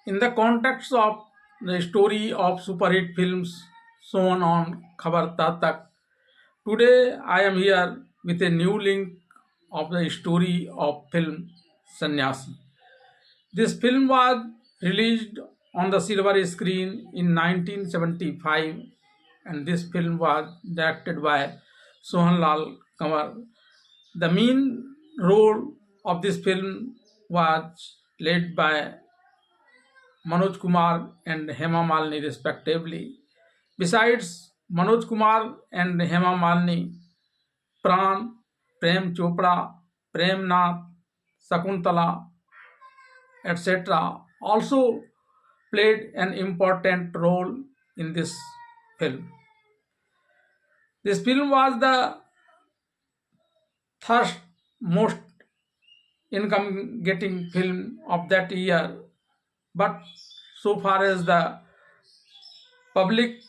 In the context of the story of superhit films shown on Khabar Tak Tak, today I am here with a new link of the story of film Sannyasi. This film was released on the silver screen in 1975, and this film was directed by Sohanlal Kanwar. The main role of this film was led by Manoj Kumar and Hema Malini respectively. Besides Manoj Kumar and Hema Malini, Pran, Prem Chopra, Prem Nath, Sakuntala, etc. also played an important role in this film. This film was the third most income getting film of that year, but so far as the public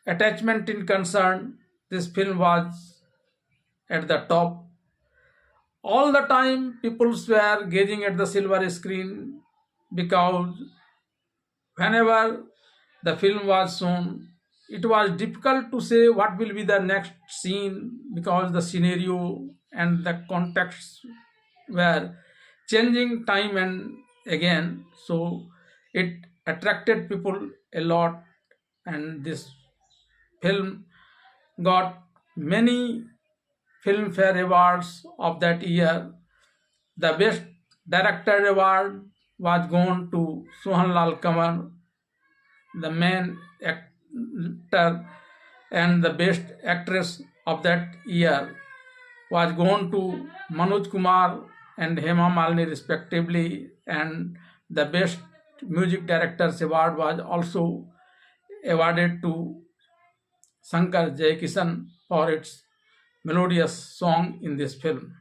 attachment in concern, this film was at the top. All the time people were gazing at the silver screen because whenever the film was shown, it was difficult to say what will be the next scene because the scenario and the context were changing time and again. So it attracted people a lot, and this film got many Filmfare Awards of that year. The Best Director Award was gone to Sohanlal Kanwar, the main actor, and the Best Actress of that year was gone to Manoj Kumar and Hema Malini respectively, and the Best Music Directors Award was also awarded to Shankar Jaikishan for its melodious song in this film.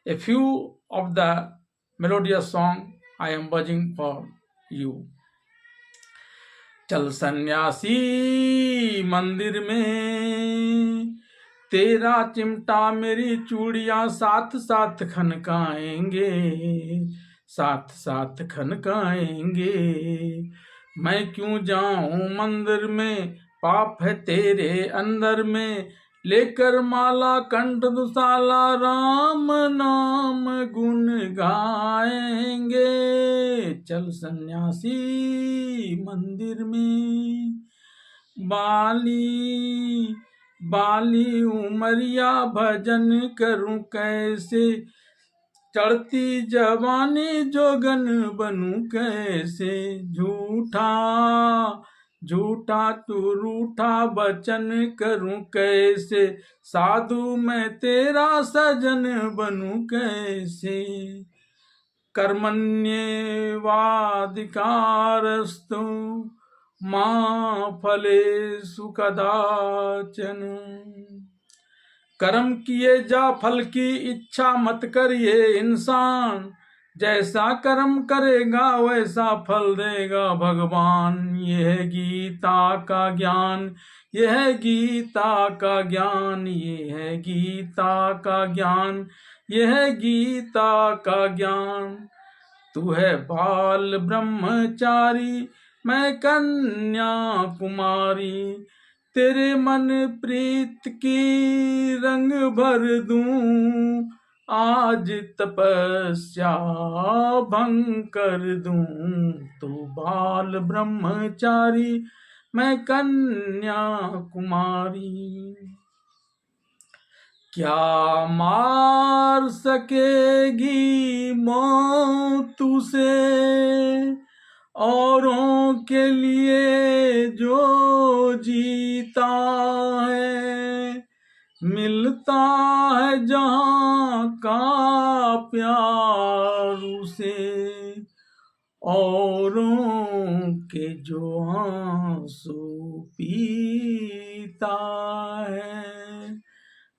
A few of the melodious song I am buzzing for you. चल सन्यासी मंदिर में तेरा चिमटा मेरी चूड़ियां साथ साथ खनकाएंगे, साथ साथ खनकाएंगे। मैं क्यों जाऊं मंदिर में, पाप है तेरे अंदर में, लेकर माला कंठ दुसाला राम नाम गुण गाएंगे। चल सन्यासी मंदिर में बाली बाली उमरिया भजन करूं कैसे, चढ़ती जवानी जोगन बनूं कैसे। झूठा झूठा तू रूठा वचन करूं कैसे, साधु मैं तेरा सजन बनूं कैसे। कर्मण्येवाधिकारस्तु मां फलेषु कदाचन। कर्म किए जा फल की इच्छा मत करिए इंसान, जैसा कर्म करेगा वैसा फल देगा भगवान। यह गीता का ज्ञान, यह गीता का ज्ञान, यह गीता का ज्ञान, यह गीता का ज्ञान। तू है बाल ब्रह्मचारी, मैं कन्या कुमारी, तेरे मन प्रीत की रंग भर दूं, आज तपस्या भंग कर दूं। तू बाल ब्रह्मचारी, मैं कन्या कुमारी। क्या मार सकेगी मौत उसे, औरों के लिए जो जीता है। मिलता है जहां का प्यार उसे, औरों के जो आंसू पीता है।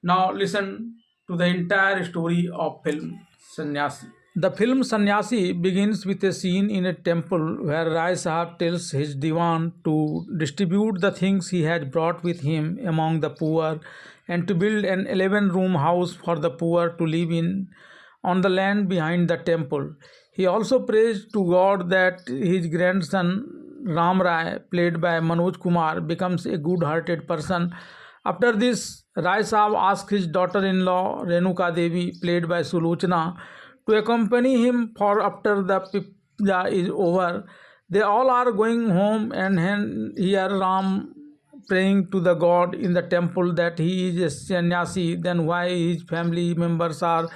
Now listen to the entire story of film Sannyasi. The film Sannyasi begins with a scene in a temple where Rai Sahab tells his diwan to distribute the things he has brought with him among the poor and to build an 11-room house for the poor to live in on the land behind the temple. He also prays to God that his grandson Ram Rai, played by Manoj Kumar, becomes a good-hearted person. After this, Rai Saab asks his daughter-in-law Renuka Devi, played by Sulochana, to accompany him for after the puja is over. They all are going home and hear Ram praying to the god in the temple that he is a sannyasi, then why his family members are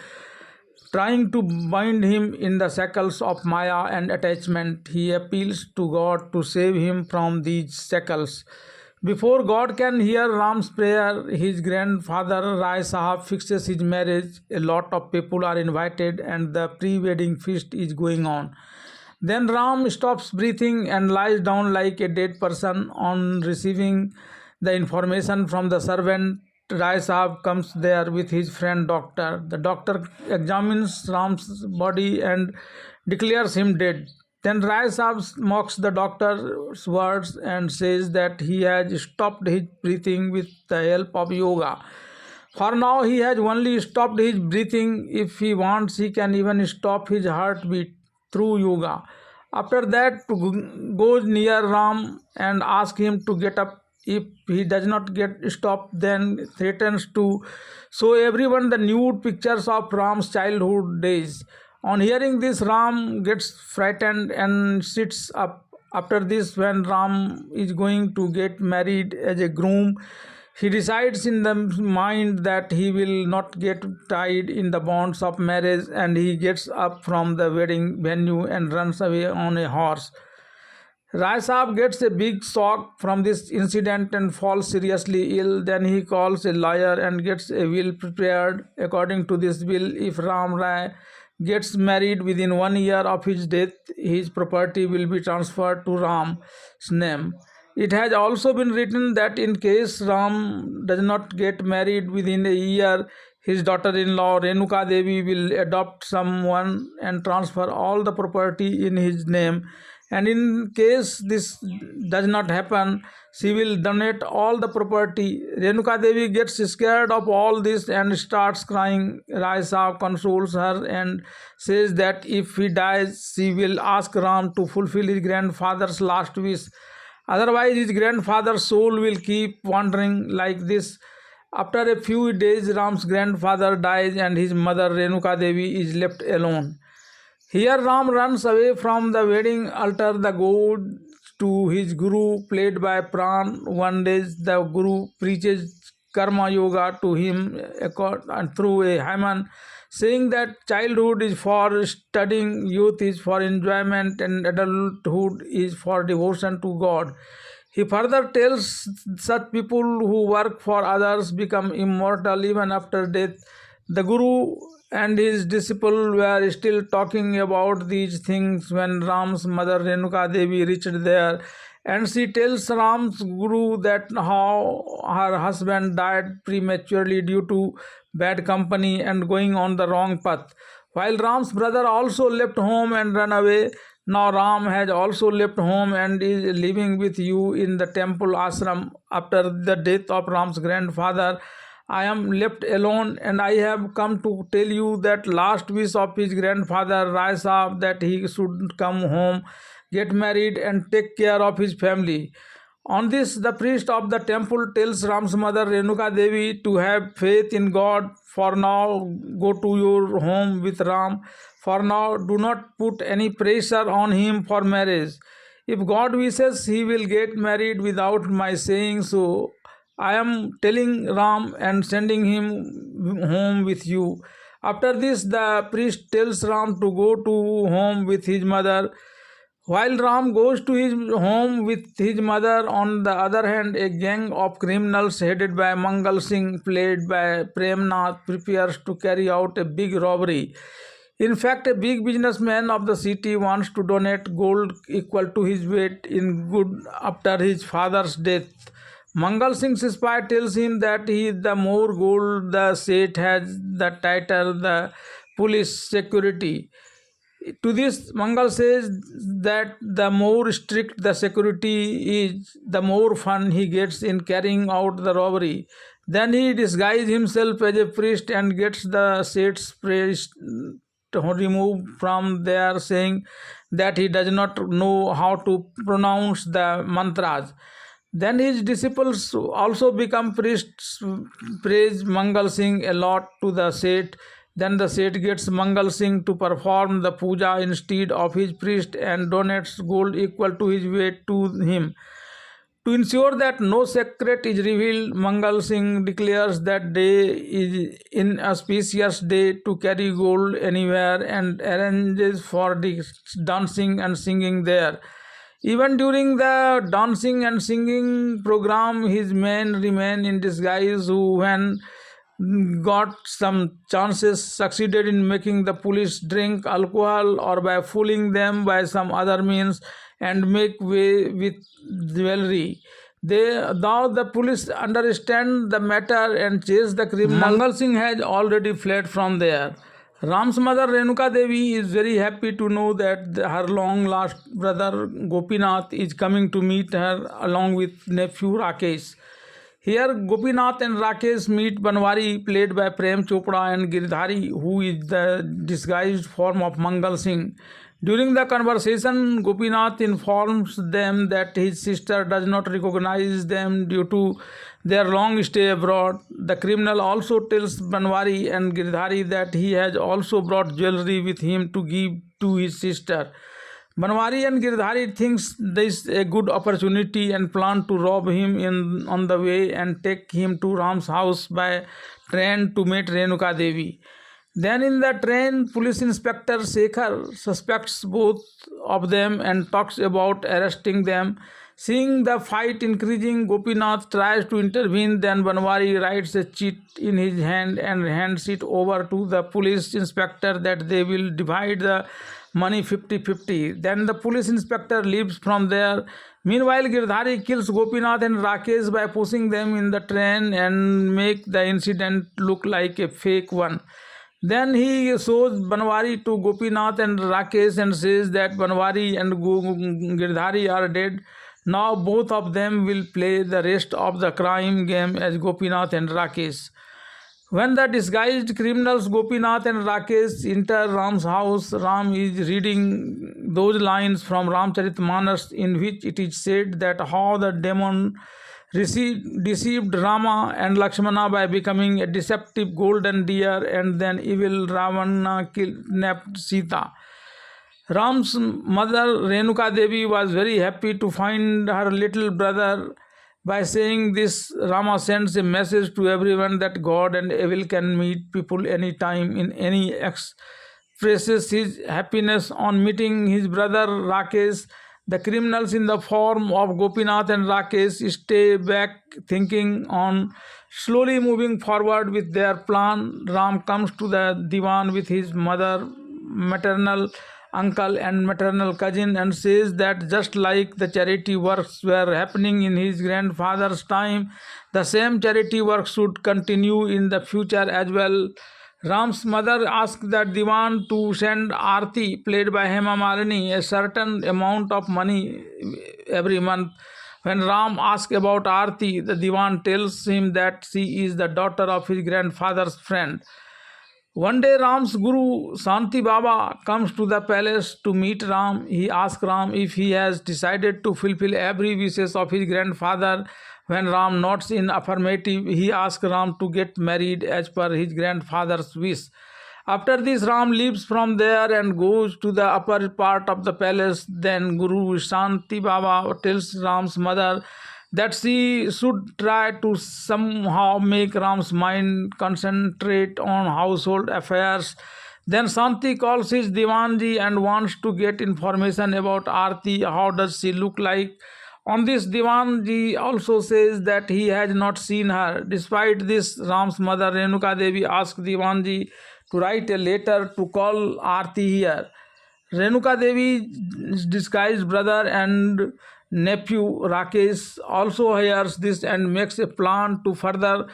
trying to bind him in the shackles of Maya and attachment. He appeals to God to save him from these shackles. Before God can hear Ram's prayer, his grandfather Rai Sahab fixes his marriage. A lot of people are invited and the pre-wedding feast is going on. Then Ram stops breathing and lies down like a dead person. On receiving the information from the servant, Rai Sahab comes there with his friend doctor. The doctor examines Ram's body and declares him dead. Then Rai Sahab mocks the doctor's words and says that he has stopped his breathing with the help of yoga. For now, he has only stopped his breathing. If he wants, he can even stop his heartbeat through yoga. After that, goes near Ram and asks him to get up. If he does not get stopped, then threatens to show everyone the nude pictures of Ram's childhood days. On hearing this, Ram gets frightened and sits up. After this, when Ram is going to get married as a groom, he decides in the mind that he will not get tied in the bonds of marriage, and he gets up from the wedding venue and runs away on a horse. Rai Saab gets a big shock from this incident and falls seriously ill. Then he calls a lawyer and gets a will prepared. According to this will, if Ram Rai gets married within 1 year of his death, his property will be transferred to Ram's name. It has also been written that in case Ram does not get married within a year, his daughter-in-law Renuka Devi will adopt someone and transfer all the property in his name. And in case this does not happen, she will donate all the property. Renuka Devi gets scared of all this and starts crying. Rai Saab consoles her and says that if he dies, she will ask Ram to fulfill his grandfather's last wish. Otherwise, his grandfather's soul will keep wandering like this. After a few days, Ram's grandfather dies and his mother Renuka Devi is left alone. Here Ram runs away from the wedding altar. The goes to his guru, played by Pran. One day the guru preaches karma yoga to him through a hymen, saying that childhood is for studying, youth is for enjoyment, and adulthood is for devotion to God. He further tells such people who work for others become immortal even after death. The Guru and his disciple were still talking about these things when Ram's mother Renuka Devi reached there, and she tells Ram's Guru that how her husband died prematurely due to bad company and going on the wrong path. While Ram's brother also left home and ran away, now Ram has also left home and is living with you in the temple ashram. After the death of Ram's grandfather, I am left alone, and I have come to tell you that last wish of his grandfather Rai Saab, that he should come home, get married and take care of his family. On this, the priest of the temple tells Ram's mother Renuka Devi to have faith in God. For now, go to your home with Ram. For now, do not put any pressure on him for marriage. If God wishes, he will get married without my saying so. I am telling Ram and sending him home with you. After this, the priest tells Ram to go to home with his mother. While Ram goes to his home with his mother, on the other hand, a gang of criminals headed by Mangal Singh, played by Premnath, prepares to carry out a big robbery. In fact, a big businessman of the city wants to donate gold equal to his weight in gold after his father's death. Mangal Singh's spy tells him that the more gold the Seth has, the tighter the police security. To this, Mangal says that the more strict the security is, the more fun he gets in carrying out the robbery. Then he disguises himself as a priest and gets the Seth's priest removed from there, saying that he does not know how to pronounce the mantras. Then his disciples also become priests, praise Mangal Singh a lot to the Seth. Then the Seth gets Mangal Singh to perform the puja instead of his priest and donates gold equal to his weight to him. To ensure that no secret is revealed, Mangal Singh declares that day is inauspicious day to carry gold anywhere and arranges for the dancing and singing there. Even during the dancing and singing program, his men remain in disguise, who, when got some chances, succeeded in making the police drink alcohol or by fooling them by some other means and make way with jewelry. Though the police understand the matter and chase the criminal, Mangal Singh has already fled from there. Ram's mother Renuka Devi is very happy to know that her long lost brother Gopinath is coming to meet her along with nephew Rakesh. Here Gopinath and Rakesh meet Banwari, played by Prem Chopra, and Girdhari, who is the disguised form of Mangal Singh. During the conversation, Gopinath informs them that his sister does not recognize them due to their long stay abroad. The criminal also tells Banwari and Girdhari that he has also brought jewelry with him to give to his sister. Banwari and Girdhari thinks this a good opportunity and plan to rob him on the way and take him to Ram's house by train to meet Renuka Devi. Then in the train, Police Inspector Shekhar suspects both of them and talks about arresting them. Seeing the fight increasing, Gopinath tries to intervene. Then Banwari writes a cheat in his hand and hands it over to the police inspector that they will divide the money 50-50. Then the police inspector leaves from there. Meanwhile, Girdhari kills Gopinath and Rakesh by pushing them in the train and make the incident look like a fake one. Then he shows Banwari to Gopinath and Rakesh and says that Banwari and Girdhari are dead. Now both of them will play the rest of the crime game as Gopinath and Rakesh. When the disguised criminals Gopinath and Rakesh enter Ram's house, Ram is reading those lines from Ramcharitmanas in which it is said that how the demon deceived Rama and Lakshmana by becoming a deceptive golden deer, and then evil Ravana kidnapped Sita. Ram's mother Renuka Devi was very happy to find her little brother. By saying this, Rama sends a message to everyone that God and evil can meet people anytime in any expresses his happiness on meeting his brother Rakesh. The criminals in the form of Gopinath and Rakesh stay back thinking on slowly moving forward with their plan. Ram comes to the divan with his mother, maternal uncle and maternal cousin and says that just like the charity works were happening in his grandfather's time, the same charity work should continue in the future as well. Ram's mother asks the Diwan to send Aarti, played by Hema Malini, a certain amount of money every month. When Ram asks about Aarti, the Diwan tells him that she is the daughter of his grandfather's friend. One day Ram's guru Shanti Baba comes to the palace to meet Ram. He asks Ram if he has decided to fulfill every wishes of his grandfather. When Ram nods in affirmative, he asks Ram to get married as per his grandfather's wish. After this, Ram leaves from there and goes to the upper part of the palace. Then Guru Shanti Baba tells Ram's mother that she should try to somehow make Ram's mind concentrate on household affairs. Then Shanti calls his Diwanji and wants to get information about Aarti. How does she look like? On this, Diwanji also says that he has not seen her. Despite this, Ram's mother Renuka Devi asks Diwanji to write a letter to call Aarti here. Renuka Devi's disguised brother and nephew Rakesh also hears this and makes a plan to further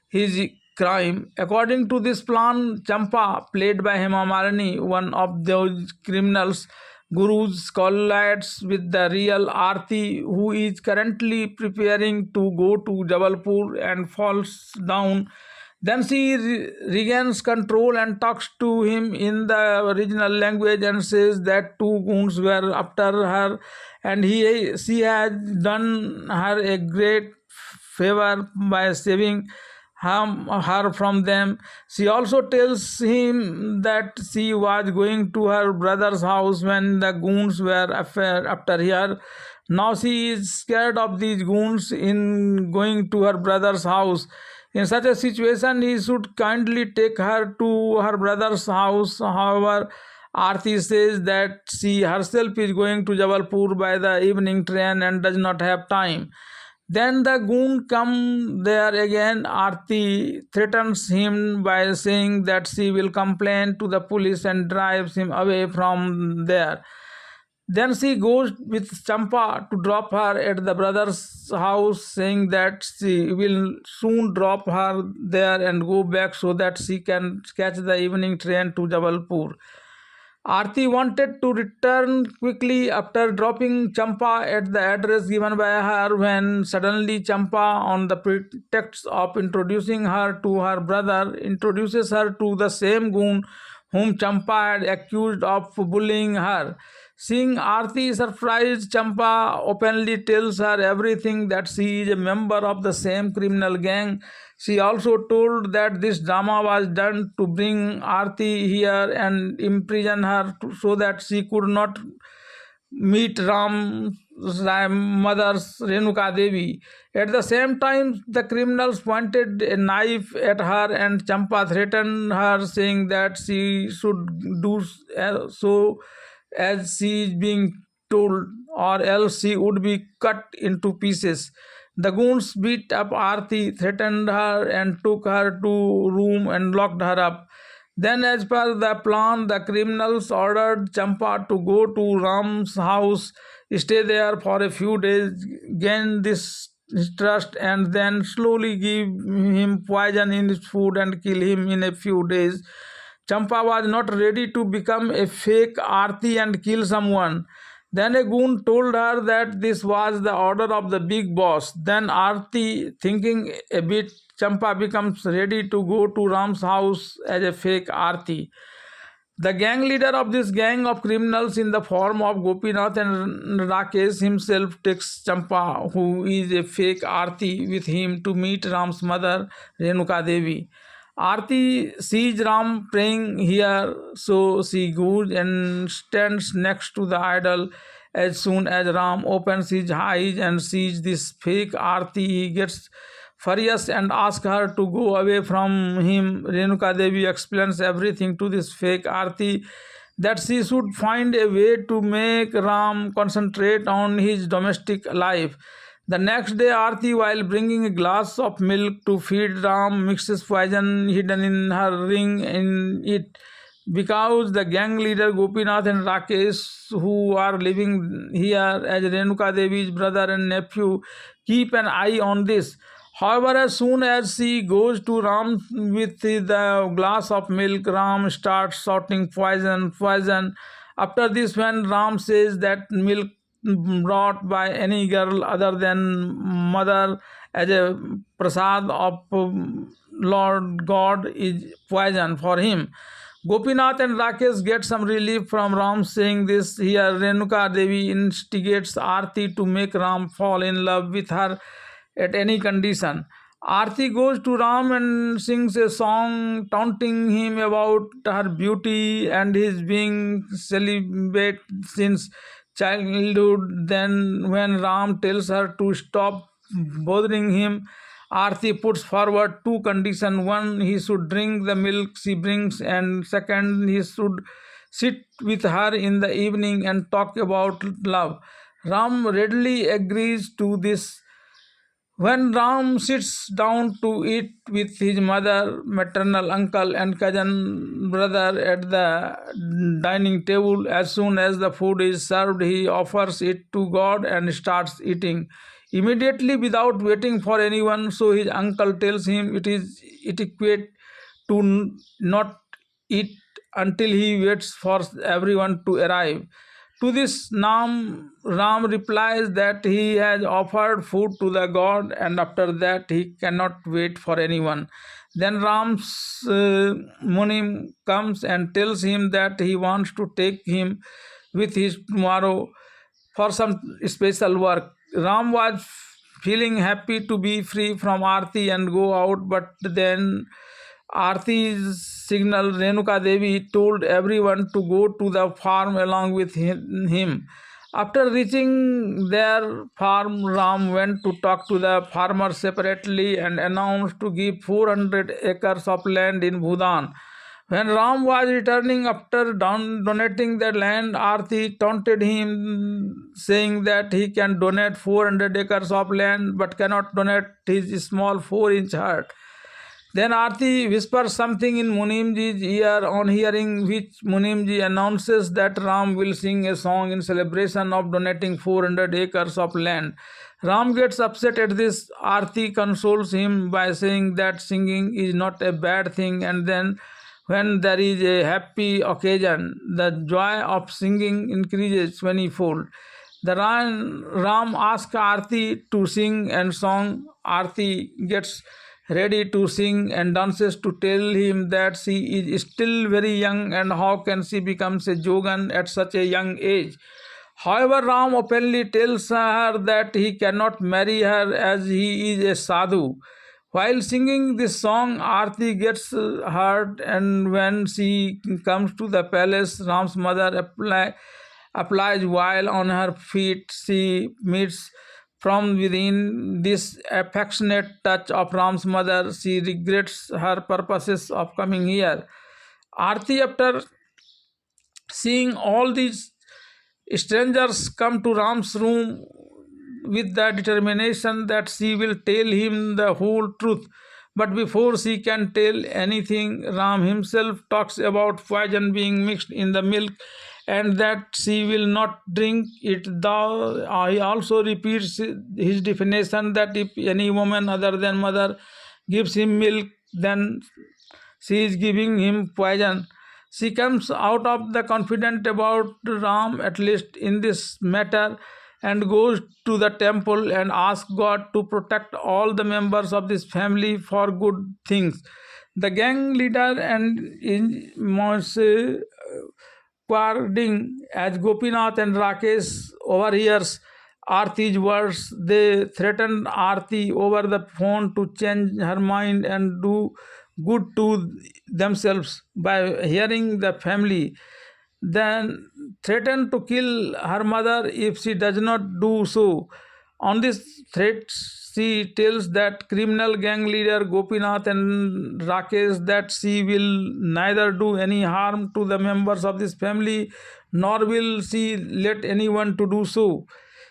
his crime. According to this plan, Champa, played by Hema Malini, one of those criminals, Gurus collides with the real Aarti, who is currently preparing to go to Jabalpur and falls down. Then she regains control and talks to him in the original language and says that two goons were after her and she has done her a great favor by saving her from them. She also tells him that she was going to her brother's house when the goons were after her. Now she is scared of these goons in going to her brother's house. In such a situation, he should kindly take her to her brother's house. However, Aarti says that she herself is going to Jabalpur by the evening train and does not have time. Then the goon come there again. Aarti threatens him by saying that she will complain to the police and drives him away from there. Then she goes with Champa to drop her at the brother's house, saying that she will soon drop her there and go back so that she can catch the evening train to Jabalpur. Aarti wanted to return quickly after dropping Champa at the address given by her when suddenly Champa, on the pretext of introducing her to her brother, introduces her to the same goon whom Champa had accused of bullying her. Seeing Aarti surprised, Champa openly tells her everything, that she is a member of the same criminal gang. She also told that this drama was done to bring Aarti here and imprison her so that she could not meet Ram's mother Renuka Devi. At the same time, the criminals pointed a knife at her and Champa threatened her, saying that she should do so as she is being told, or else she would be cut into pieces. The goons beat up Aarti, threatened her, and took her to room and locked her up. Then, as per the plan, the criminals ordered Champa to go to Ram's house, stay there for a few days, gain this trust, and then slowly give him poison in his food and kill him in a few days. Champa was not ready to become a fake Aarti and kill someone. Then a goon told her that this was the order of the big boss. Then Aarti, thinking a bit, Champa becomes ready to go to Ram's house as a fake Aarti. The gang leader of this gang of criminals in the form of Gopinath and Rakesh himself takes Champa, who is a fake Aarti, with him to meet Ram's mother Renuka Devi. Aarti sees Ram praying here, so she goes and stands next to the idol. As soon as Ram opens his eyes and sees this fake Aarti, he gets furious and asks her to go away from him. Renuka Devi explains everything to this fake Aarti, that she should find a way to make Ram concentrate on his domestic life. The next day, Aarti, while bringing a glass of milk to feed Ram, mixes poison hidden in her ring in it. Because the gang leader Gopinath and Rakesh, who are living here as Renuka Devi's brother and nephew, keep an eye on this. However, as soon as she goes to Ram with the glass of milk, Ram starts shouting poison, poison. After this, when Ram says that milk brought by any girl other than mother as a prasad of Lord God is poison for him, Gopinath and Rakesh get some relief from Ram saying this. Here, Renuka Devi instigates Aarti to make Ram fall in love with her at any condition. Aarti goes to Ram and sings a song taunting him about her beauty and his being celibate since childhood. Then, when Ram tells her to stop bothering him, Aarti puts forward two conditions. One, he should drink the milk she brings, and second, he should sit with her in the evening and talk about love. Ram readily agrees to this. When Ram sits down to eat with his mother, maternal uncle, and cousin brother at the dining table, as soon as the food is served, he offers it to God and starts eating immediately without waiting for anyone. So his uncle tells him it is etiquette to not eat until he waits for everyone to arrive. To this, Ram replies that he has offered food to the god and after that he cannot wait for anyone. Then Ram's Munim comes and tells him that he wants to take him with his tomorrow for some special work. Ram was feeling happy to be free from Arti and go out, but then Arti's signal Renuka Devi told everyone to go to the farm along with him. After reaching their farm, Ram went to talk to the farmers separately and announced to give 400 acres of land in Bhutan. When Ram was returning after donating the land, Arti taunted him, saying that he can donate 400 acres of land but cannot donate his small 4-inch hut. Then Arti whispers something in Munimji's ear, on hearing which Munimji announces that Ram will sing a song in celebration of donating 400 acres of land. Ram gets upset at this. Arti consoles him by saying that singing is not a bad thing, and then when there is a happy occasion, the joy of singing increases twentyfold. The Ram asks Arti to sing and song. Arti gets ready to sing and dances to tell him that she is still very young and how can she become a Jogan at such a young age. However, Ram openly tells her that he cannot marry her as he is a sadhu. While singing this song, Arti gets hurt, and when she comes to the palace, Ram's mother applies while on her feet. She meets from within this affectionate touch of Ram's mother. She regrets her purposes of coming here. Arti, after seeing all these strangers come to Ram's room with the determination that she will tell him the whole truth. But before she can tell anything, Ram himself talks about poison being mixed in the milk and that she will not drink it. Thou, he also repeats his definition that if any woman other than mother gives him milk, then she is giving him poison. She comes out of the confident about Ram, at least in this matter, and goes to the temple and asks God to protect all the members of this family for good things. The gang leader and in Quarding as Gopinath and Rakesh overhears Arti's words. They threaten Arti over the phone to change her mind and do good to themselves by hearing the family, then threaten to kill her mother if she does not do so. On this threat, she tells that criminal gang leader Gopinath and Rakesh that she will neither do any harm to the members of this family, nor will she let anyone to do so.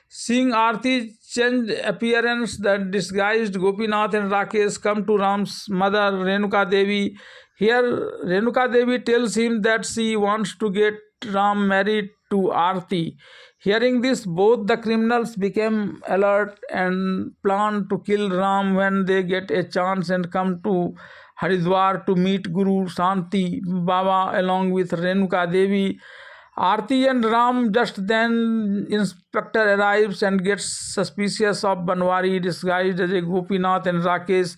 Seeing Arti's changed appearance, the disguised Gopinath and Rakesh come to Ram's mother Renuka Devi. Here, Renuka Devi tells him that she wants to get Ram married to Arti. Hearing this, both the criminals became alert and plan to kill Ram when they get a chance and come to Haridwar to meet Guru Shanti Baba along with Renuka Devi. Arti and Ram just then inspector arrives and gets suspicious of Banwari disguised as a Gopinath and Rakesh.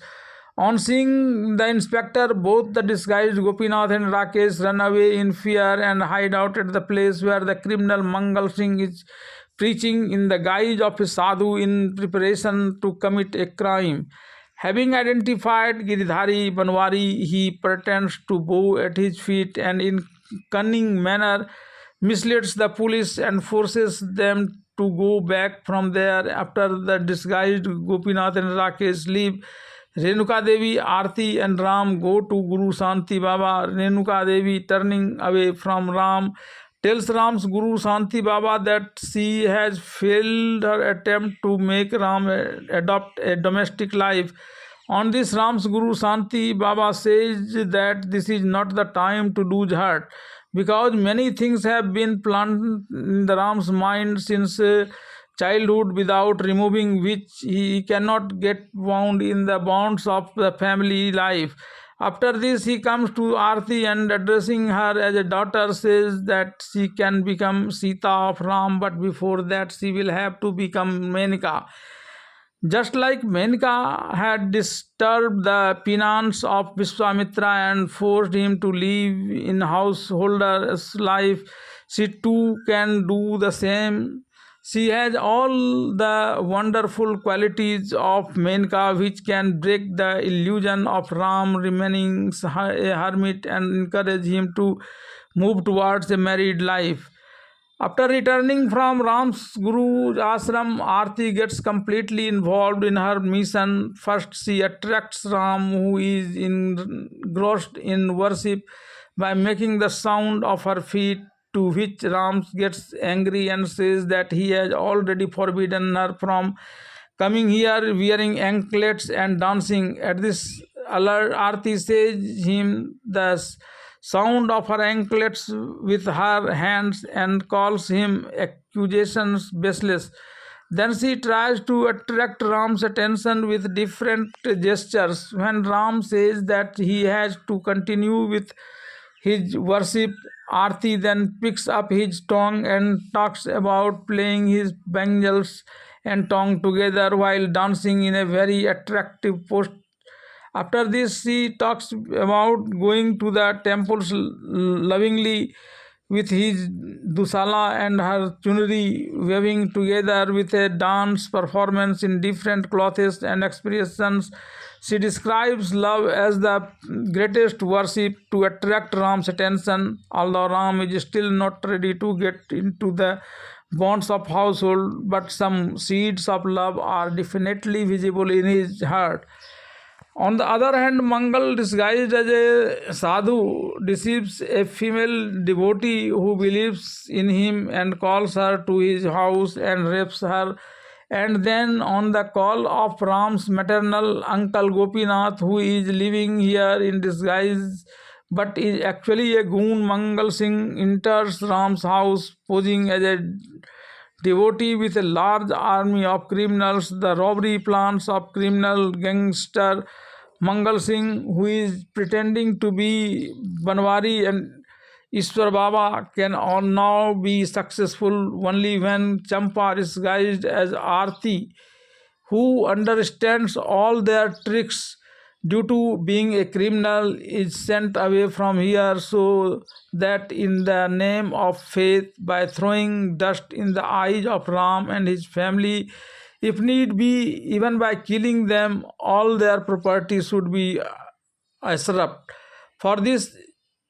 On seeing the inspector, both the disguised Gopinath and Rakesh run away in fear and hide out at the place where the criminal Mangal Singh is preaching in the guise of a sadhu in preparation to commit a crime. Having identified Giridhari Banwari, he pretends to bow at his feet and in cunning manner misleads the police and forces them to go back from there. After the disguised Gopinath and Rakesh leave, Renuka Devi, Arti and Ram go to Guru Shanti Baba. Renuka Devi, turning away from Ram, tells Ram's Guru Shanti Baba that she has failed her attempt to make Ram adopt a domestic life. On this, Ram's Guru Shanti Baba says that this is not the time to lose heart, because many things have been planted in the Ram's mind since childhood, without removing which he cannot get wound in the bonds of the family life. After this, he comes to Arti and addressing her as a daughter says that she can become Sita of Ram, but before that she will have to become Menika. Just like Menka had disturbed the penance of Vishwamitra and forced him to live in householder's life, she too can do the same. She has all the wonderful qualities of Menka which can break the illusion of Ram remaining a hermit and encourage him to move towards a married life. After returning from Ram's Guru's ashram, Aarti gets completely involved in her mission. First, she attracts Ram, who is engrossed in worship, by making the sound of her feet, to which Ram gets angry and says that he has already forbidden her from coming here wearing anklets and dancing. At this alert, Aarti says him the sound of her anklets with her hands and calls him accusations baseless. Then she tries to attract Ram's attention with different gestures. When Ram says that he has to continue with his worship, Aarti then picks up his tongue and talks about playing his bangles and tongue together while dancing in a very attractive pose. After this, she talks about going to the temples lovingly with his dusala and her chunari weaving together with a dance performance in different clothes and expressions. She describes love as the greatest worship to attract Ram's attention, although Ram is still not ready to get into the bonds of household, but some seeds of love are definitely visible in his heart. On the other hand, Mangal, disguised as a sadhu, deceives a female devotee who believes in him and calls her to his house and rapes her. And then, on the call of Ram's maternal uncle Gopinath, who is living here in disguise but is actually a goon, Mangal Singh enters Ram's house posing as a devotee with a large army of criminals. The robbery plans of criminal gangster Mangal Singh, who is pretending to be Banwari and Ishwar Baba, can now be successful only when Champa, disguised as Aarti, who understands all their tricks due to being a criminal, is sent away from here, so that in the name of faith, by throwing dust in the eyes of Ram and his family, if need be, even by killing them, all their property should be usurped. For this,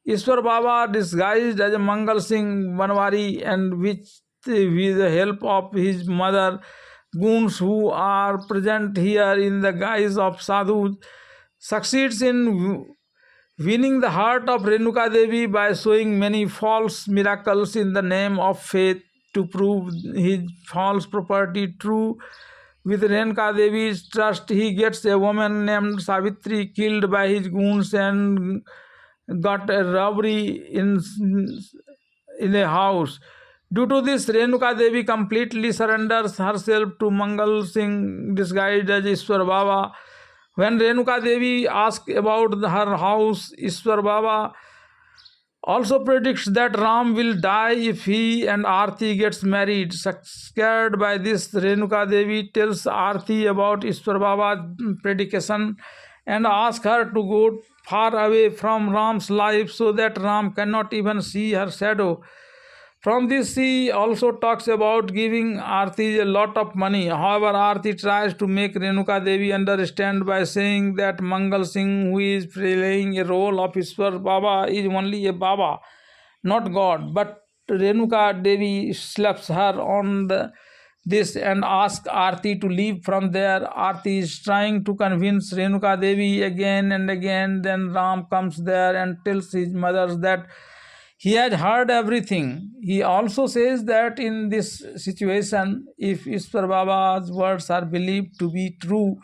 Ishwar Baba, disguised as a Mangal Singh Banwari, and with the help of his mother, goons who are present here in the guise of sadhus, succeeds in winning the heart of Renuka Devi by showing many false miracles in the name of faith to prove his false property true. With Renuka Devi's trust, he gets a woman named Savitri killed by his goons and got a robbery in a house. Due to this, Renuka Devi completely surrenders herself to Mangal Singh, disguised as Ishwar Baba. When Renuka Devi asks about her house, Ishwar Baba also predicts that Ram will die if he and Aarti gets married. Scared by this, Renuka Devi tells Aarti about Ishwar Baba's prediction and asks her to go far away from Ram's life so that Ram cannot even see her shadow. From this, she also talks about giving Aarti a lot of money. However, Aarti tries to make Renuka Devi understand by saying that Mangal Singh, who is playing a role of Ishwar Baba, is only a Baba, not God. But Renuka Devi slaps her on this and asks Aarti to leave from there. Aarti is trying to convince Renuka Devi again and again. Then Ram comes there and tells his mother that he has heard everything. He also says that in this situation, if Ishwar Baba's words are believed to be true,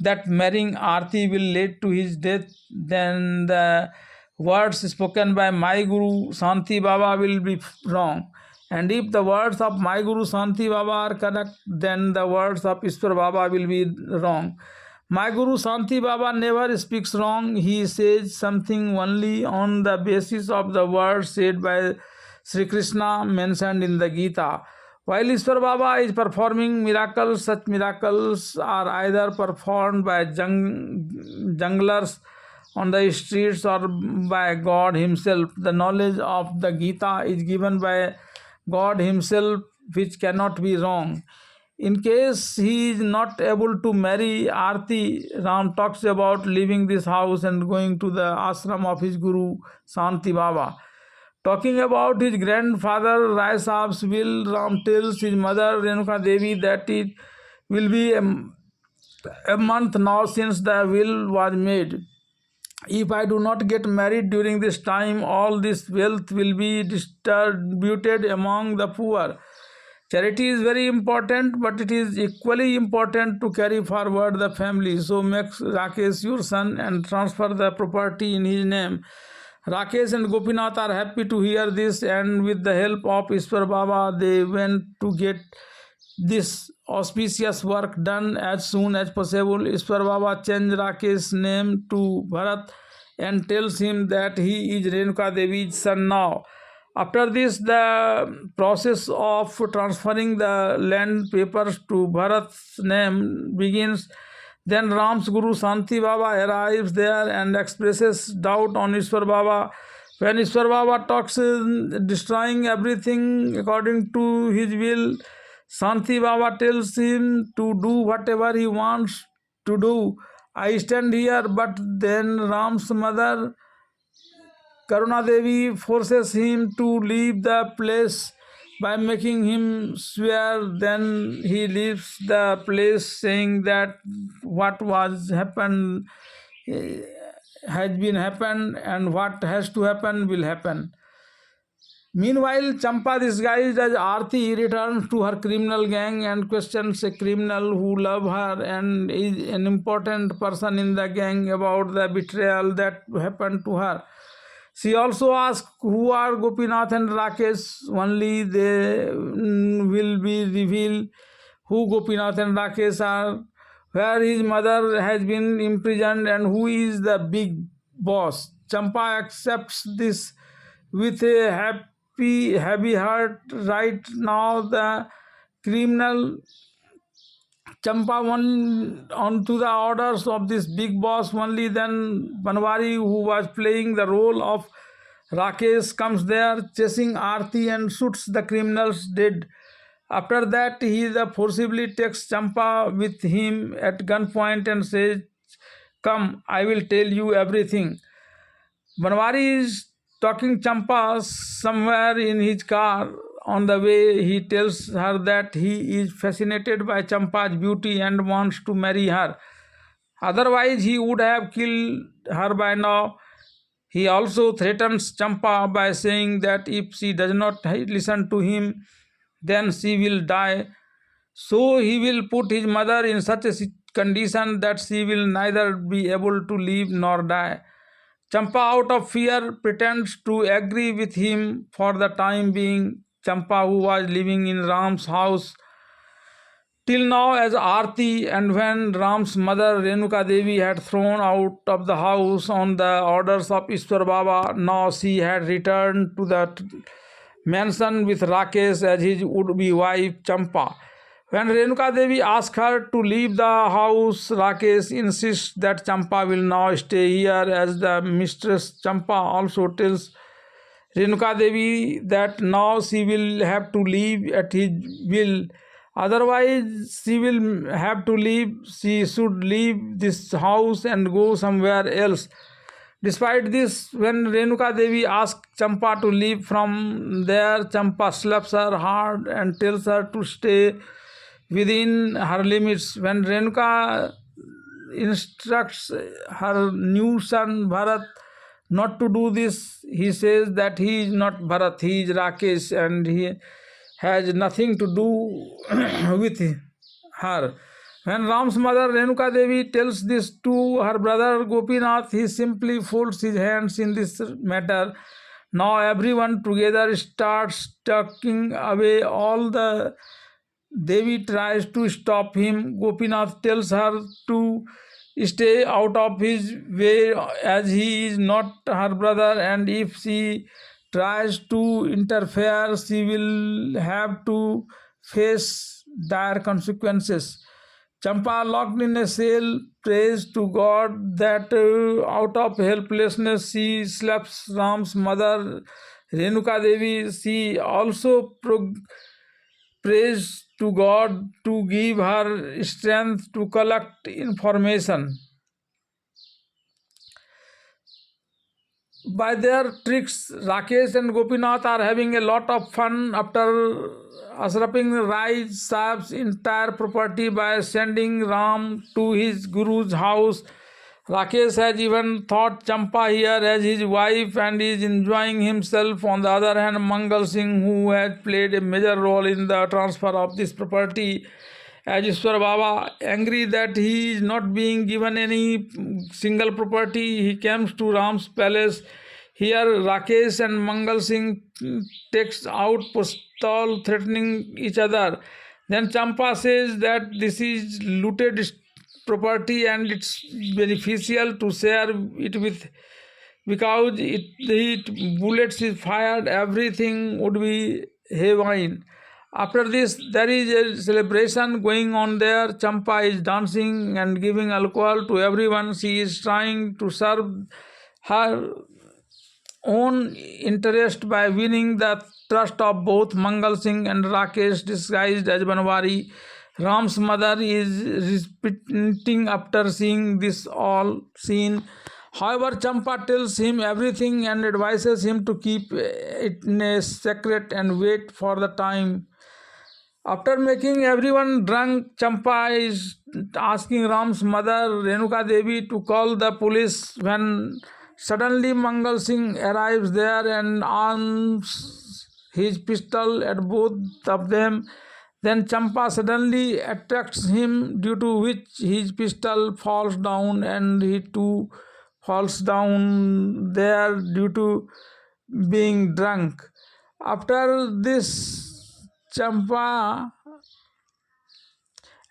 that marrying Aarti will lead to his death, then the words spoken by my Guru Shanti Baba will be wrong. And if the words of my Guru Shanti Baba are correct, then the words of Ishwar Baba will be wrong. My Guru Shanti Baba never speaks wrong. He says something only on the basis of the words said by Sri Krishna mentioned in the Gita. While Ishwar Baba is performing miracles, such miracles are either performed by junglers on the streets or by God Himself. The knowledge of the Gita is given by God Himself, which cannot be wrong. In case he is not able to marry Arti, Ram talks about leaving this house and going to the ashram of his Guru Shanti Baba. Talking about his grandfather Rai Saab's will, Ram tells his mother Renuka Devi that it will be a month now since the will was made. If I do not get married during this time, all this wealth will be distributed among the poor. Charity is very important, but it is equally important to carry forward the family. So make Rakesh your son and transfer the property in his name. Rakesh and Gopinath are happy to hear this, and with the help of Ishwar Baba, they went to get this auspicious work done as soon as possible. Ishwar Baba changed Rakesh's name to Bharat and tells him that he is Renuka Devi's son now. After this, the process of transferring the land papers to Bharat's name begins. Then Ram's Guru Shanti Baba arrives there and expresses doubt on Ishwar Baba. When Ishwar Baba talks destroying everything according to his will, Shanti Baba tells him to do whatever he wants to do. I stand here, but then Ram's mother Karuna Devi forces him to leave the place by making him swear. Then he leaves the place saying that what was happened has been happened and what has to happen will happen. Meanwhile, Champa, disguised as Aarti, returns to her criminal gang and questions a criminal who loves her and is an important person in the gang about the betrayal that happened to her. She also asks who are Gopinath and Rakesh. Only they will be revealed who Gopinath and Rakesh are, where his mother has been imprisoned, and who is the big boss. Champa accepts this with a happy heart. Right now, the criminal Champa went on to the orders of this big boss. Only then Banwari, who was playing the role of Rakesh, comes there chasing Aarti and shoots the criminals dead. After that, he forcibly takes Champa with him at gunpoint and says, "Come, I will tell you everything." Banwari is talking Champa somewhere in his car. On the way, he tells her that he is fascinated by Champa's beauty and wants to marry her. Otherwise, he would have killed her by now. He also threatens Champa by saying that if she does not listen to him, then she will die. So he will put his mother in such a condition that she will neither be able to live nor die. Champa, out of fear, pretends to agree with him for the time being. Champa, who was living in Ram's house till now as Aarti, and when Ram's mother Renuka Devi had thrown out of the house on the orders of Ishwar Baba, now she had returned to the mansion with Rakesh as his would-be wife Champa. When Renuka Devi asks her to leave the house, Rakesh insists that Champa will now stay here as the mistress. Champa also tells Renuka Devi that now she will have to leave at his will. Otherwise, she will have to leave. She should leave this house and go somewhere else. Despite this, when Renuka Devi asks Champa to leave from there, Champa slaps her hard and tells her to stay within her limits. When Renuka instructs her new son Bharat not to do this, he says that he is not Bharat, he is Rakesh, and he has nothing to do with her. When Ram's mother Renuka Devi tells this to her brother Gopinath, he simply folds his hands in this matter. Now everyone together starts tucking away all the Devi tries to stop him. Gopinath tells her to stay out of his way as he is not her brother, and if she tries to interfere, she will have to face dire consequences. Champa, locked in a cell, prays to God that out of helplessness she slaps Ram's mother, Renuka Devi. She also prays to God to give her strength to collect information. By their tricks, Rakesh and Gopinath are having a lot of fun after usurping Rai Saab's entire property by sending Ram to his guru's house. Rakesh has even thought Champa here as his wife and is enjoying himself. On the other hand, Mangal Singh, who has played a major role in the transfer of this property, as Ishwar Baba, angry that he is not being given any single property, he comes to Ram's palace. Here, Rakesh and Mangal Singh takes out pistol, threatening each other. Then Champa says that this is looted property and it's beneficial to share it with, because it bullets is fired, everything would be haywire. After this, there is a celebration going on there. Champa is dancing and giving alcohol to everyone. She is trying to serve her own interest by winning the trust of both Mangal Singh and Rakesh, disguised as Banwari. Ram's mother is repenting after seeing this all scene. However, Champa tells him everything and advises him to keep it in a secret and wait for the time. After making everyone drunk, Champa is asking Ram's mother, Renuka Devi, to call the police when suddenly Mangal Singh arrives there and arms his pistol at both of them. Then Champa suddenly attacks him, due to which his pistol falls down and he too falls down there due to being drunk. After this, Champa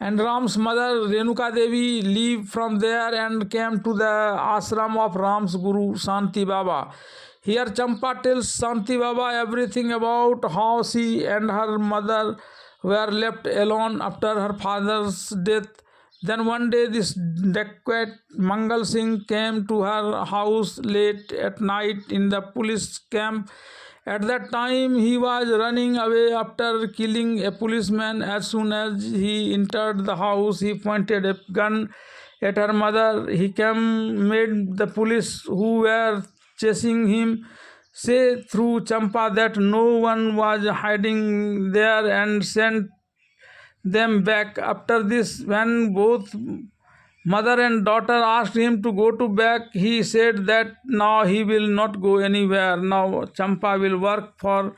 and Ram's mother Renuka Devi leave from there and came to the ashram of Ram's guru Shanti Baba. Here Champa tells Shanti Baba everything about how she and her mother were left alone after her father's death. Then one day this dacoit Mangal Singh came to her house late at night in the police camp. At that time, he was running away after killing a policeman. As soon as he entered the house, he pointed a gun at her mother. He made the police who were chasing him say through Champa that no one was hiding there and sent them back. After this, when both mother and daughter asked him to go to back, he said that now he will not go anywhere. Now Champa will work for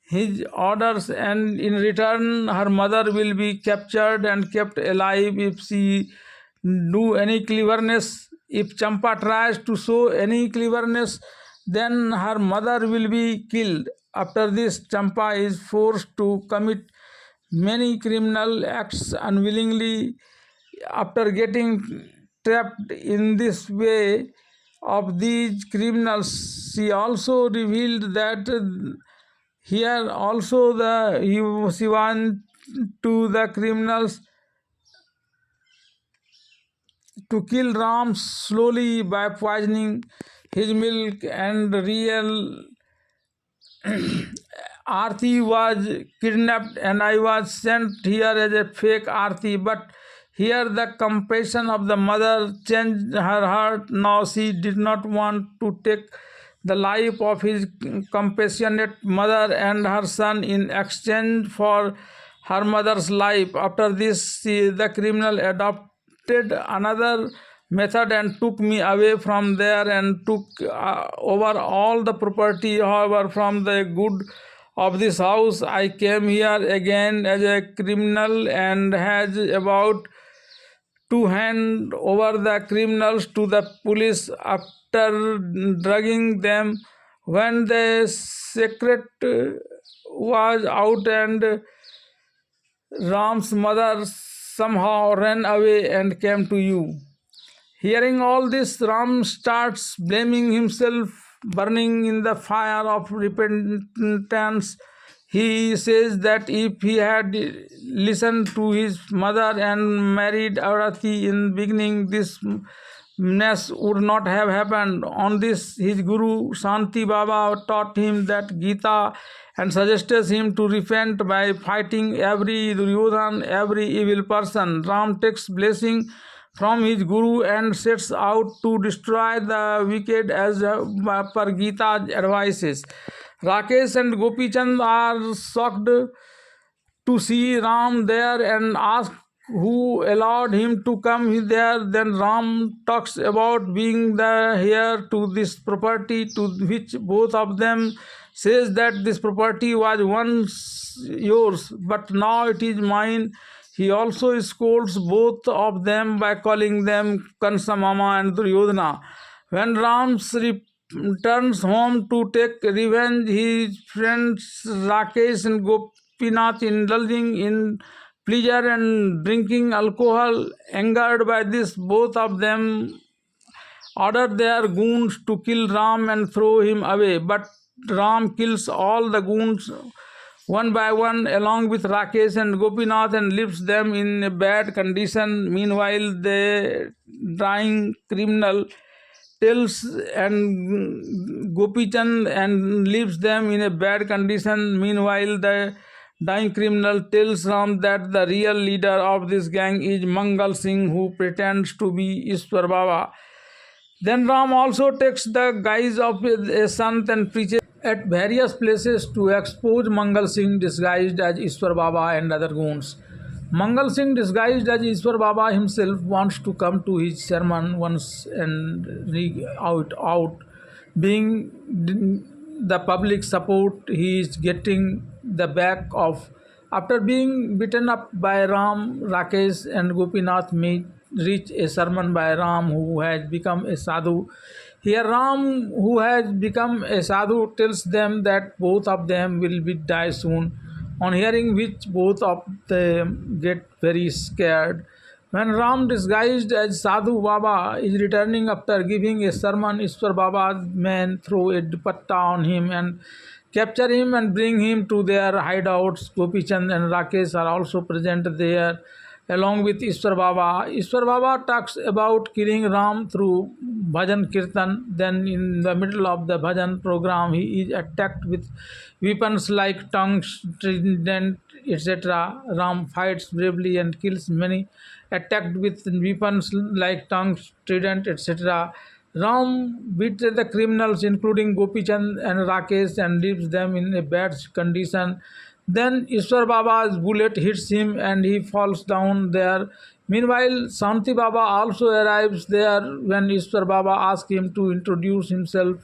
his orders, and in return her mother will be captured and kept alive if she do any cleverness. If Champa tries to show any cleverness, then her mother will be killed. After this, Champa is forced to commit many criminal acts unwillingly. After getting trapped in this way of these criminals, she also revealed that here also she wants to the criminals to kill Ram slowly by poisoning his milk, and real Aarti was kidnapped and I was sent here as a fake Aarti. But here the compassion of the mother changed her heart. Now she did not want to take the life of his compassionate mother and her son in exchange for her mother's life. After this, the criminal adopted another method and took me away from there and took over all the property. However, from the good of this house, I came here again as a criminal and has about to hand over the criminals to the police after drugging them. When the secret was out and Ram's mother somehow ran away and came to you. Hearing all this, Ram starts blaming himself, burning in the fire of repentance. He says that if he had listened to his mother and married Aurati in beginning, this mess would not have happened. On this, his guru Shanti Baba taught him that Gita and suggested him to repent by fighting every Duryodhan, every evil person. Ram takes blessing from his guru and sets out to destroy the wicked as per Gita's advices. Rakesh and Gopi Chand are shocked to see Ram there and ask who allowed him to come there. Then Ram talks about being the heir to this property, to which both of them says that this property was once yours, but now it is mine. He also scolds both of them by calling them Kansa Mama and Duryodhana. When Ram returns home to take revenge, his friends Rakesh and Gopinath, indulging in pleasure and drinking alcohol. Angered by this, both of them order their goons to kill Ram and throw him away. But Ram kills all the goons one by one along with Rakesh and Gopinath and leaves them in a bad condition. Meanwhile, the dying criminal tells and Gopi Chand and leaves them in a bad condition. Meanwhile, the dying criminal tells Ram that the real leader of this gang is Mangal Singh, who pretends to be Ishwar Baba. Then Ram also takes the guise of a sant and preaches at various places to expose Mangal Singh disguised as Ishwar Baba and other goons. Mangal Singh, disguised as Ishwar Baba himself, wants to come to his sermon once and out. Being the public support he is getting the back of. After being beaten up by Ram, Rakesh and Gopinath reach a sermon by Ram, who has become a sadhu. Here Ram, who has become a sadhu, tells them that both of them will die soon. On hearing which, both of them get very scared. When Ram, disguised as Sadhu Baba, is returning after giving a sermon, Ishwar Baba's men throw a dupatta on him and capture him and bring him to their hideouts. Gopi Chand and Rakesh are also present there along with Ishwar Baba. Ishwar Baba talks about killing Ram through bhajan kirtan. Then in the middle of the bhajan program, he is attacked with weapons like tongues, trident, etc. Ram fights bravely and kills many attacked with weapons like tongues, trident, etc. Ram beats the criminals including Gopi Chand and Rakesh and leaves them in a bad condition. Then Ishwar Baba's bullet hits him and he falls down there. Meanwhile, Shanti Baba also arrives there. When Ishwar Baba asks him to introduce himself,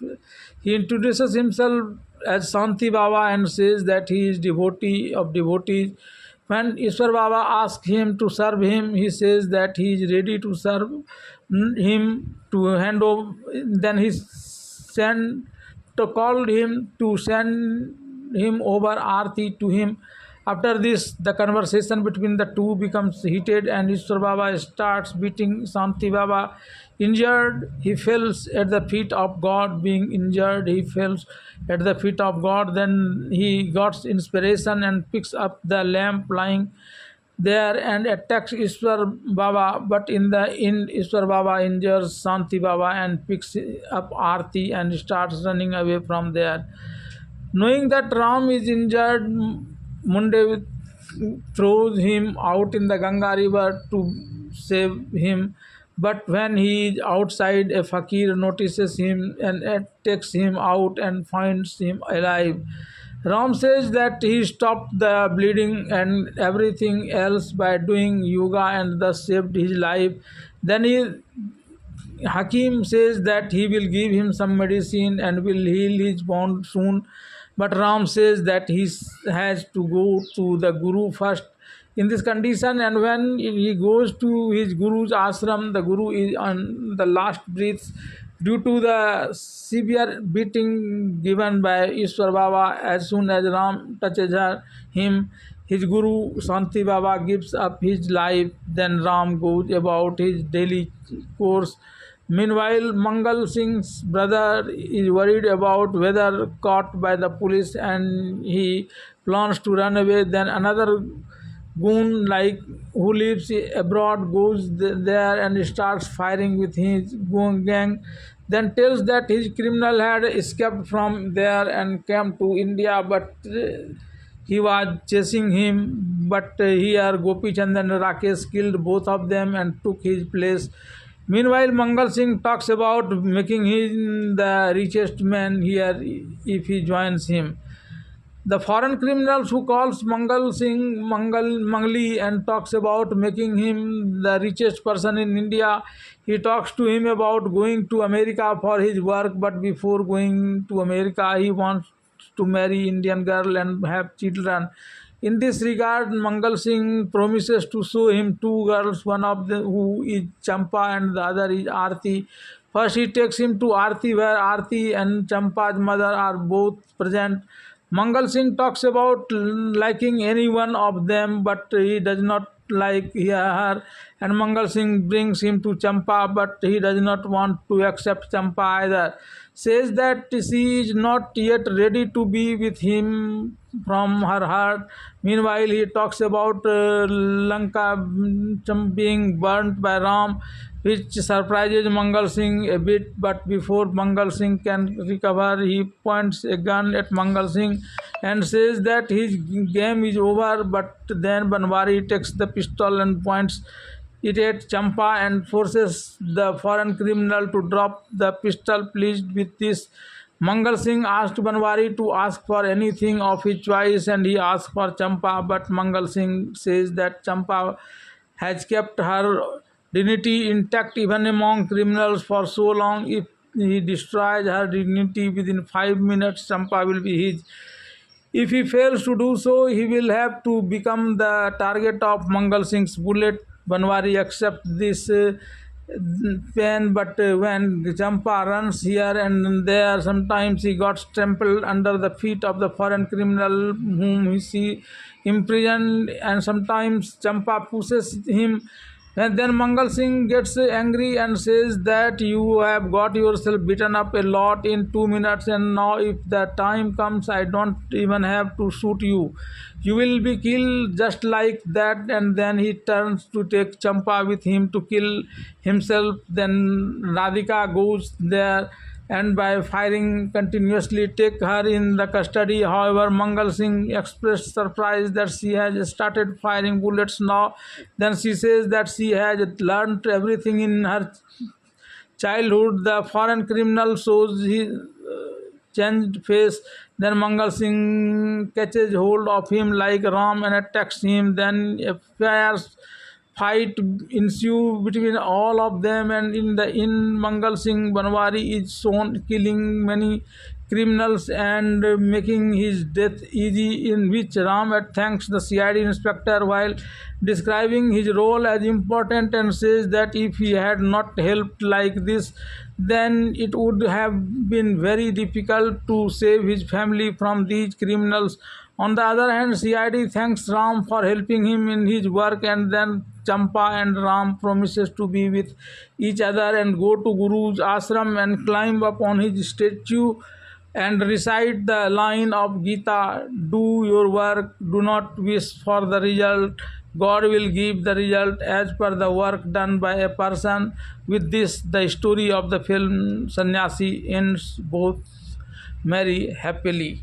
he introduces himself as Shanti Baba and says that he is devotee of devotees. When Ishwar Baba asks him to serve him, he says that he is ready to serve him to hand over. Then he called him to send him over Aarti to him. After this, the conversation between the two becomes heated and Ishwar Baba starts beating Shanti Baba. Injured, he falls at the feet of God. Being injured, he falls at the feet of God. Then he got inspiration and picks up the lamp lying there and attacks Ishwar Baba. But in the end, Ishwar Baba injures Shanti Baba and picks up Aarti and starts running away from there. Knowing that Ram is injured, Munde throws him out in the Ganga river to save him. But when he is outside, a fakir notices him and takes him out and finds him alive. Ram says that he stopped the bleeding and everything else by doing yoga and thus saved his life. Then Hakim says that he will give him some medicine and will heal his wound soon. But Ram says that he has to go to the Guru first. In this condition, and when he goes to his Guru's ashram, the Guru is on the last breath. Due to the severe beating given by Ishwar Baba, as soon as Ram touches him, his Guru Shanti Baba gives up his life. Then Ram goes about his daily course. Meanwhile, Mangal Singh's brother is worried about whether caught by the police and he plans to run away. Then another goon like who lives abroad goes there and starts firing with his goon gang, then tells that his criminal had escaped from there and came to India, but he was chasing him. But here Gopi Chand and Rakesh killed both of them and took his place. Meanwhile, Mangal Singh talks about making him the richest man here if he joins him. The foreign criminals who calls Mangal Singh Mangli and talks about making him the richest person in India. He talks to him about going to America for his work, but before going to America, he wants to marry Indian girl and have children. In this regard, Mangal Singh promises to show him two girls, one of them who is Champa and the other is Aarti. First, he takes him to Aarti, where Aarti and Champa's mother are both present. Mangal Singh talks about liking any one of them, but he does not like her. And Mangal Singh brings him to Champa, but he does not want to accept Champa either. Says that she is not yet ready to be with him from her heart. Meanwhile, he talks about Lanka being burnt by Ram, which surprises Mangal Singh a bit. But before Mangal Singh can recover, he points a gun at Mangal Singh and says that his game is over. But then Banwari takes the pistol and points it at Champa and forces the foreign criminal to drop the pistol. Pleased with this, Mangal Singh asked Banwari to ask for anything of his choice, and he asked for Champa. But Mangal Singh says that Champa has kept her dignity intact even among criminals for so long. If he destroys her dignity within 5 minutes, Champa will be his. If he fails to do so, he will have to become the target of Mangal Singh's bullet. Banwari accepts this pain, but when Champa runs here and there, sometimes he got trampled under the feet of the foreign criminal whom he see imprisoned, and sometimes Champa pushes him. And then Mangal Singh gets angry and says that you have got yourself beaten up a lot in 2 minutes, and now if the time comes, I don't even have to shoot you. You will be killed just like that. And then he turns to take Champa with him to kill himself. Then Radhika goes there and by firing continuously take her in the custody. However, Mangal Singh expressed surprise that she has started firing bullets now. Then she says that she has learnt everything in her childhood. The foreign criminal shows his changed face. Then Mangal Singh catches hold of him like Ram and attacks him. Then a fierce fight ensue between all of them, and in the end, Mangal Singh Banwari is shown killing many criminals and making his death easy, in which Ram thanks the CID inspector while describing his role as important and says that if he had not helped like this, then it would have been very difficult to save his family from these criminals. On the other hand, CID thanks Ram for helping him in his work, and then Champa and Ram promises to be with each other and go to Guru's ashram and climb up on his statue and recite the line of Gita, do your work, do not wish for the result. God will give the result as per the work done by a person. With this, the story of the film Sannyasi ends both marry happily.